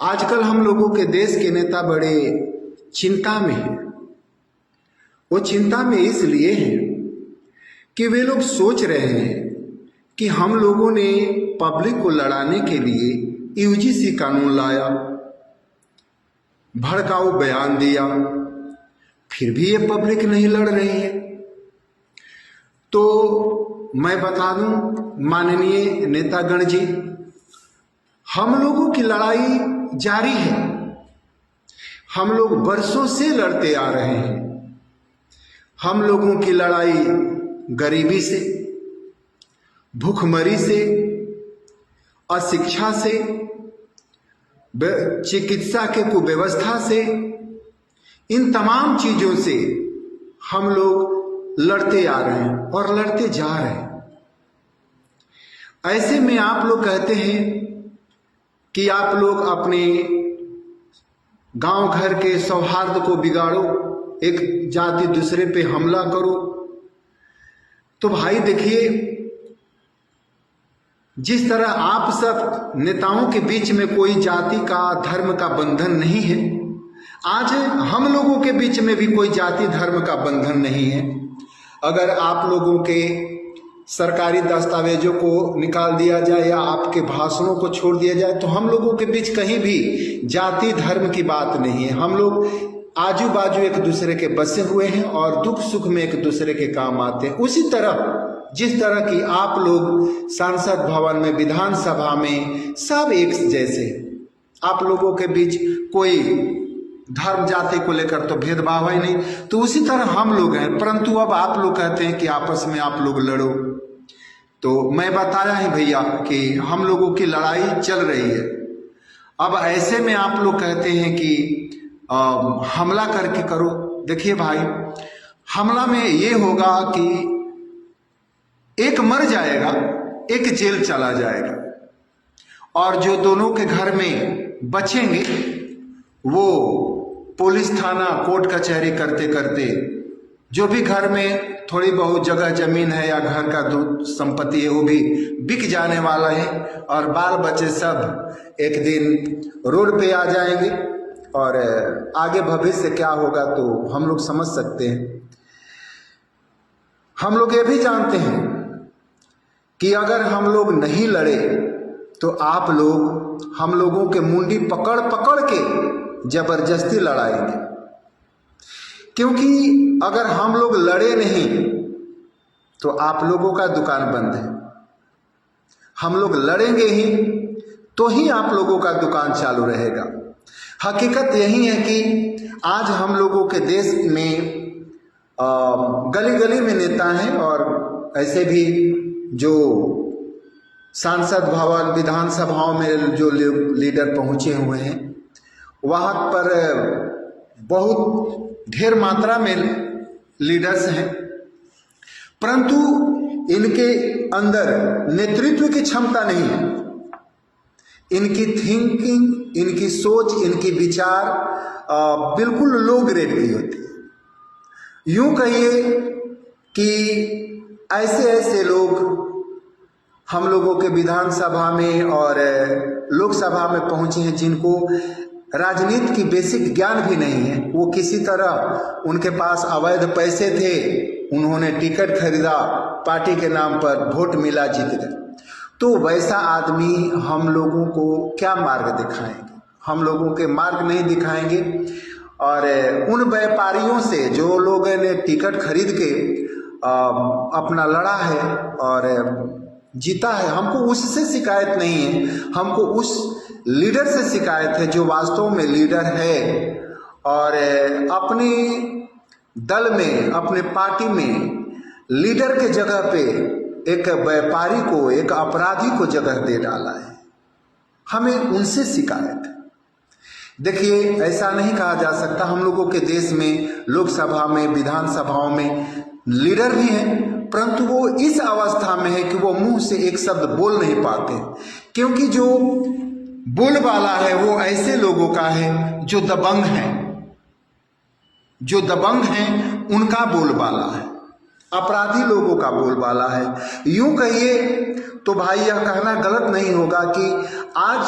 आजकल हम लोगों के देश के नेता बड़े चिंता में हैं। वो चिंता में इसलिए हैं कि वे लोग सोच रहे हैं कि हम लोगों ने पब्लिक को लड़ाने के लिए यूजीसी कानून लाया, भड़काऊ बयान दिया, फिर भी ये पब्लिक नहीं लड़ रही है। तो मैं बता दूं माननीय नेतागण जी, हम लोगों की लड़ाई जारी है। हम लोग बरसों से लड़ते आ रहे हैं। हम लोगों की लड़ाई गरीबी से, भूखमरी से, अशिक्षा से, चिकित्सा के कुव्यवस्था से, इन तमाम चीजों से हम लोग लड़ते आ रहे हैं और लड़ते जा रहे हैं। ऐसे में आप लोग कहते हैं कि आप लोग अपने गांव घर के सौहार्द को बिगाड़ो, एक जाति दूसरे पे हमला करो। तो भाई देखिए, जिस तरह आप सब नेताओं के बीच में कोई जाति का, धर्म का बंधन नहीं है, आज हम लोगों के बीच में भी कोई जाति धर्म का बंधन नहीं है। अगर आप लोगों के सरकारी दस्तावेजों को निकाल दिया जाए या आपके भाषणों को छोड़ दिया जाए तो हम लोगों के बीच कहीं भी जाति धर्म की बात नहीं है। हम लोग आजू बाजू एक दूसरे के बसे हुए हैं और दुख सुख में एक दूसरे के काम आते हैं। उसी तरह जिस तरह की आप लोग सांसद भवन में, विधानसभा में सब एक जैसे, आप लोगों के बीच कोई धर्म जाति को लेकर तो भेदभाव है नहीं, तो उसी तरह हम लोग हैं। परंतु अब आप लोग कहते हैं कि आपस में आप लोग लड़ो। तो मैं बताया है भैया कि हम लोगों की लड़ाई चल रही है। अब ऐसे में आप लोग कहते हैं कि हमला करके करो। देखिए भाई, हमला में ये होगा कि एक मर जाएगा, एक जेल चला जाएगा, और जो दोनों के घर में बचेंगे वो पुलिस थाना कोर्ट कचहरी करते करते, जो भी घर में थोड़ी बहुत जगह जमीन है या घर का संपत्ति है वो भी बिक जाने वाला है, और बाल बच्चे सब एक दिन रोड पे आ जाएंगे। और आगे भविष्य क्या होगा तो हम लोग समझ सकते हैं। हम लोग ये भी जानते हैं कि अगर हम लोग नहीं लड़े तो आप लोग हम लोगों के मुंडी पकड़ पकड़ के जबरदस्ती लड़ाएंगे, क्योंकि अगर हम लोग लड़े नहीं तो आप लोगों का दुकान बंद है। हम लोग लड़ेंगे ही तो ही आप लोगों का दुकान चालू रहेगा। हकीकत यही है कि आज हम लोगों के देश में गली गली में नेता हैं, और ऐसे भी जो सांसद भवन, विधानसभाओं में जो लीडर पहुंचे हुए हैं, वहाँ पर बहुत ढेर मात्रा में लीडर्स हैं, परंतु इनके अंदर नेतृत्व की क्षमता नहीं है। इनकी थिंकिंग, इनकी सोच, इनकी विचार बिल्कुल लो ग्रेड की होती है। यूं कहिए कि ऐसे ऐसे लोग हम लोगों के विधानसभा में और लोकसभा में पहुंचे हैं जिनको राजनीति की बेसिक ज्ञान भी नहीं है। वो किसी तरह, उनके पास अवैध पैसे थे, उन्होंने टिकट खरीदा, पार्टी के नाम पर वोट मिला, जीत गए। तो वैसा आदमी हम लोगों को क्या मार्ग दिखाएंगे? हम लोगों के मार्ग नहीं दिखाएंगे। और उन व्यापारियों से जो लोगों ने टिकट खरीद के अपना लड़ा है और जीता है, हमको उससे शिकायत नहीं है। हमको उस लीडर से शिकायत है जो वास्तव में लीडर है और अपने दल में, अपने पार्टी में लीडर के जगह पे एक व्यापारी को, एक अपराधी को जगह दे डाला है। हमें उनसे शिकायत है। देखिए, ऐसा नहीं कहा जा सकता। हम लोगों के देश में लोकसभा में, विधानसभाओं में लीडर भी हैं, परंतु वो इस अवस्था में है कि वो मुंह से एक शब्द बोल नहीं पाते, क्योंकि जो बोलबाला है वो ऐसे लोगों का है जो दबंग हैं। जो दबंग हैं उनका बोलबाला है, अपराधी लोगों का बोलबाला है। यूं कहिए तो भाई यह कहना गलत नहीं होगा कि आज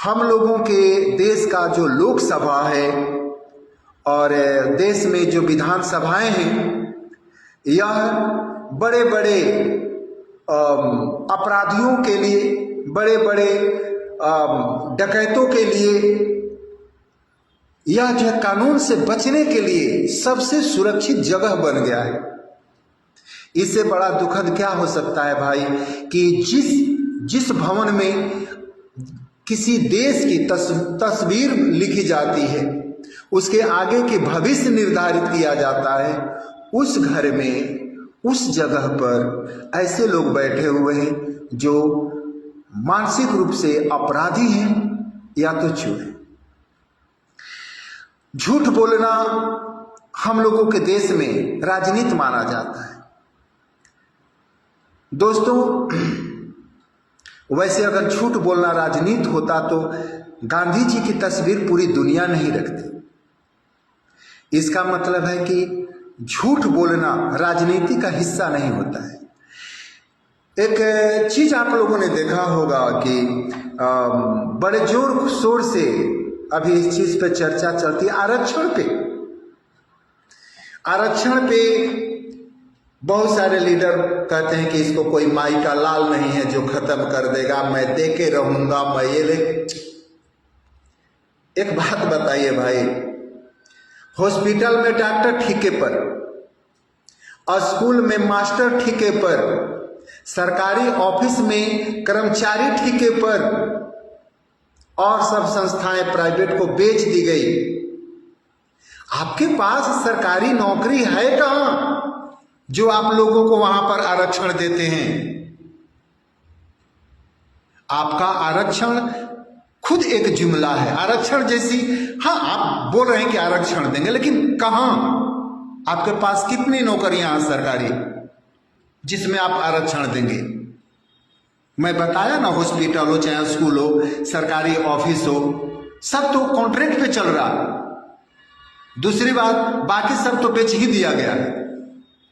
हम लोगों के देश का जो लोकसभा है और देश में जो विधानसभाएं हैं, यह बड़े बड़े अपराधियों के लिए, बड़े बड़े डकैतों के लिए, यह जो है कानून से बचने के लिए सबसे सुरक्षित जगह बन गया है। इससे बड़ा दुखद क्या हो सकता है भाई कि जिस भवन में किसी देश की तस्वीर लिखी जाती है, उसके आगे के भविष्य निर्धारित किया जाता है, उस घर में, उस जगह पर ऐसे लोग बैठे हुए हैं जो मानसिक रूप से अपराधी हैं या तो चोर हैं। झूठ बोलना हम लोगों के देश में राजनीति माना जाता है। दोस्तों, वैसे अगर झूठ बोलना राजनीति होता तो गांधी जी की तस्वीर पूरी दुनिया नहीं रखती। इसका मतलब है कि झूठ बोलना राजनीति का हिस्सा नहीं होता है। एक चीज आप लोगों ने देखा होगा कि बड़े जोर शोर से अभी इस चीज पे चर्चा चलती है, आरक्षण पे बहुत सारे लीडर कहते हैं कि इसको कोई माई का लाल नहीं है जो खत्म कर देगा, मैं दे के रहूंगा, मैं ये ले। एक बात बताइए भाई, हॉस्पिटल में डॉक्टर ठेके पर, स्कूल में मास्टर ठेके पर, सरकारी ऑफिस में कर्मचारी ठेके पर, और सब संस्थाएं प्राइवेट को बेच दी गई। आपके पास सरकारी नौकरी है कहां जो आप लोगों को वहां पर आरक्षण देते हैं? आपका आरक्षण खुद एक जुमला है, आरक्षण जैसी। हाँ, आप बोल रहे हैं कि आरक्षण देंगे, लेकिन कहां? आपके पास कितनी नौकरियां हैं सरकारी जिसमें आप आरक्षण देंगे? मैं बताया ना, हॉस्पिटल हो चाहे स्कूल हो, सरकारी ऑफिस हो, सब तो कॉन्ट्रैक्ट पे चल रहा। दूसरी बात, बाकी सब तो बेच ही दिया गया।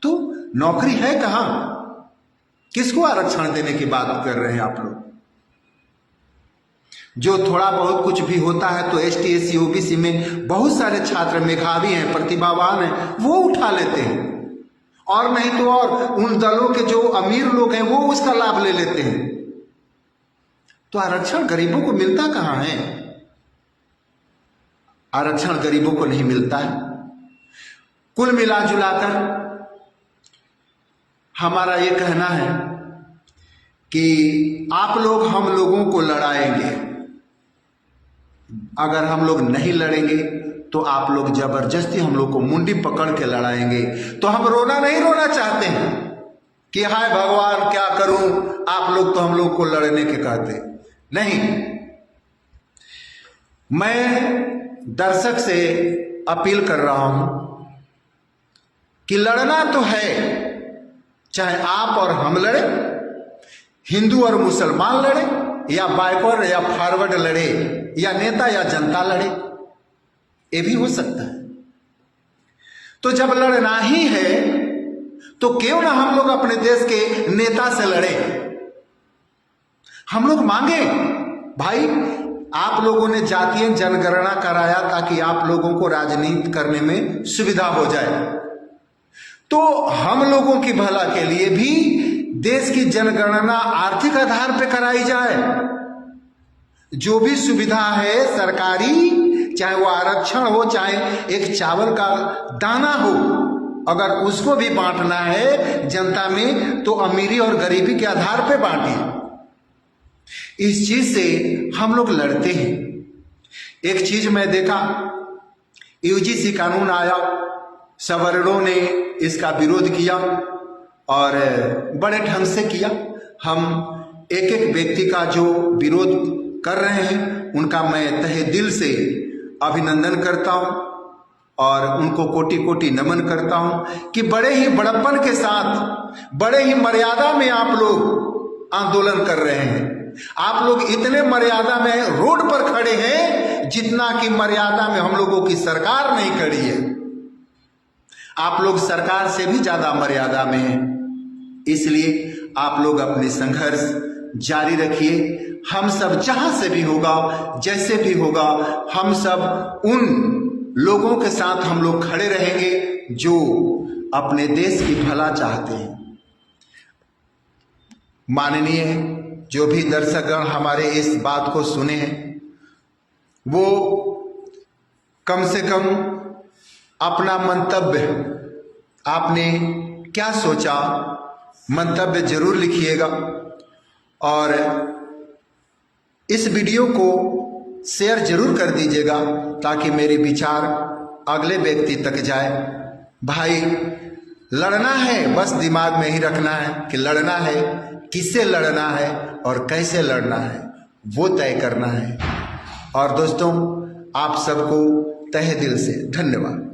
तो नौकरी है कहां? किसको आरक्षण देने की बात कर रहे हैं आप लोग? जो थोड़ा बहुत कुछ भी होता है तो ST SC OBC में बहुत सारे छात्र मेधावी हैं, प्रतिभावान हैं, वो उठा लेते हैं, और नहीं तो और उन दलों के जो अमीर लोग हैं वो उसका लाभ ले लेते हैं। तो आरक्षण गरीबों को मिलता कहां है? आरक्षण गरीबों को नहीं मिलता है। कुल मिला जुलाकर हमारा ये कहना है कि आप लोग हम लोगों को लड़ाएंगे, अगर हम लोग नहीं लड़ेंगे तो आप लोग जबरदस्ती हम लोग को मुंडी पकड़ के लड़ाएंगे। तो हम रोना नहीं रोना चाहते हैं कि हाय भगवान क्या करूं, आप लोग तो हम लोग को लड़ने के कहते नहीं। मैं दर्शक से अपील कर रहा हूं कि लड़ना तो है, चाहे आप और हम लड़े, हिंदू और मुसलमान लड़े, या बैकवर्ड या फॉरवर्ड लड़े, या नेता या जनता लड़े, ये भी हो सकता है। तो जब लड़ना ही है तो क्यों ना हम लोग अपने देश के नेता से लड़े। हम लोग मांगे, भाई आप लोगों ने जातीय जनगणना कराया ताकि आप लोगों को राजनीति करने में सुविधा हो जाए, तो हम लोगों की भला के लिए भी देश की जनगणना आर्थिक आधार पर कराई जाए। जो भी सुविधा है सरकारी, चाहे वो आरक्षण हो, चाहे एक चावल का दाना हो, अगर उसको भी बांटना है जनता में तो अमीरी और गरीबी के आधार पे बांटिए। इस चीज से हम लोग लड़ते हैं। एक चीज मैं देखा, UGC कानून आया, सवर्णों ने इसका विरोध किया और बड़े ढंग से किया। हम एक एक व्यक्ति का जो विरोध कर रहे हैं उनका मैं तहे दिल से अभिनंदन करता हूं और उनको कोटि कोटि नमन करता हूं कि बड़े ही बड़प्पन के साथ, बड़े ही मर्यादा में आप लोग आंदोलन कर रहे हैं। आप लोग इतने मर्यादा में रोड पर खड़े हैं जितना कि मर्यादा में हम लोगों की सरकार नहीं खड़ी है। आप लोग सरकार से भी ज्यादा मर्यादा में हैं। इसलिए आप लोग अपने संघर्ष जारी रखिए। हम सब जहां से भी होगा, जैसे भी होगा, हम सब उन लोगों के साथ हम लोग खड़े रहेंगे जो अपने देश की भला चाहते हैं। माननीय जो भी दर्शकगण हमारे इस बात को सुने हैं, वो कम से कम अपना मंतव्य, आपने क्या सोचा, मंतव्य जरूर लिखिएगा और इस वीडियो को शेयर जरूर कर दीजिएगा ताकि मेरे विचार अगले व्यक्ति तक जाए। भाई लड़ना है, बस दिमाग में ही रखना है कि लड़ना है, किससे लड़ना है और कैसे लड़ना है वो तय करना है। और दोस्तों, आप सबको तहे दिल से धन्यवाद।